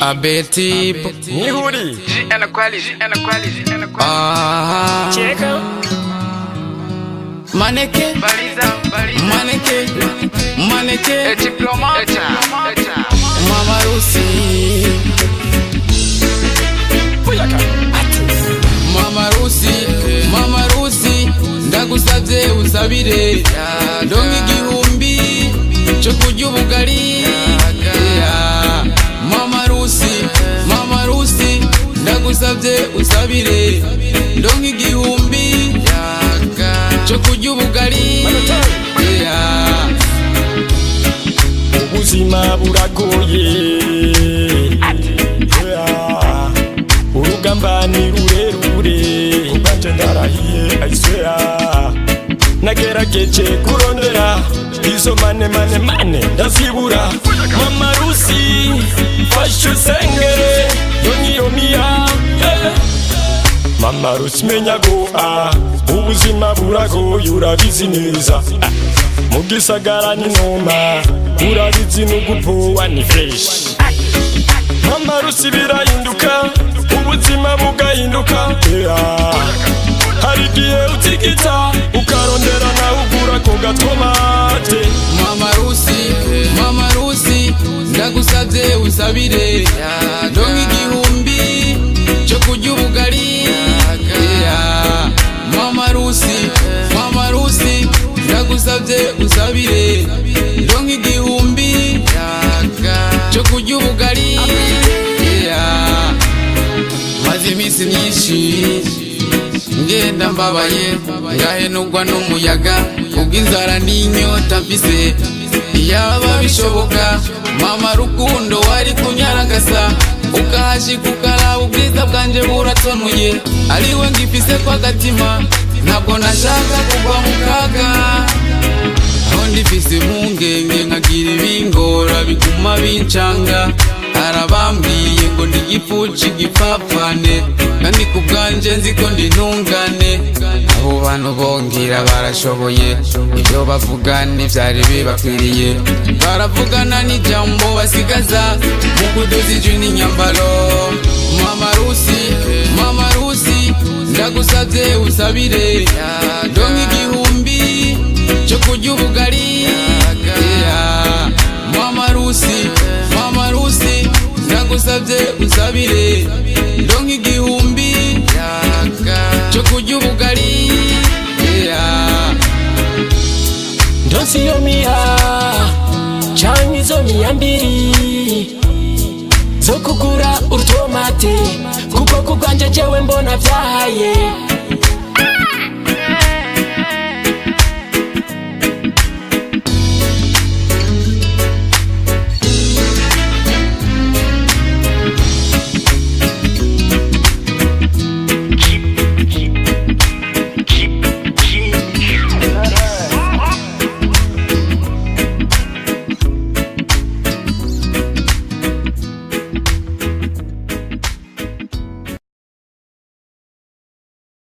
Abeti Nihuri Cheka Maneke Mama Rusi Mama Rusi ndagusavye usabire ndonke igihumbi cyo kurya ubugari. Mama Rusi ndagusavye usabire ndonke igihumbi cyo kurya ubugari. Ubuzima buragoye, urugamba ni rurerure, kubanje ndarahiye aisea. Nagerageje kurondera izo mane ndazibura. Mama Rusi fasha usengere yonyiyomiya. Mama Rusi menya go ubuzima buragoye urabizi neza. Mugisagara ni noma urabizi nugupowa ni fresh. Mama Rusi birahinduka ubuzima bugahinduka. Harigiye utigita ukarondera na ugura ko gatwomate. Mama Rusi ndagusavye usabire ndonke igihumbi cyo kurya ubugari. Mama Rusi ndagusavye usabire ndonke igihumbi cyo kurya ubugari. Maze iminsi myinshi ngenda mbabaye ngahenugwa n'umuyaga ubw'inzara n'inyota mfise. Iyaba bishoboka mama Rukundo wari kunyaragasa ukahashika ukaraba ubwiza bwanje buratonuye. Ariwe ngifise kwa gatima ntabwo nashaka kugwa mu kaga. Aho ndifise impungenge nkagira ibingora biguma bincanga. Arabambwiye ngo ndi gifuci gipfapfane kandi kubwanje nziko ndi ntungane. Abo bantu bongira barashoboye ibyo bavuga ntivyari bibakwiriye. Baravugana n'ijambo basigaza mu kudoza ijwi n'inyambaro. Mama Rusi ndagusavye usabire ndonke igihumbi cyo kurya ubugari. Mama Rusi ndagusavye usabire ndonke igihumbi cyo kurya ubugari. Ndonsi yo miha canke izo miya mbiri zo kugura urutomate kuko kubwanje jewe mbona vyahaye.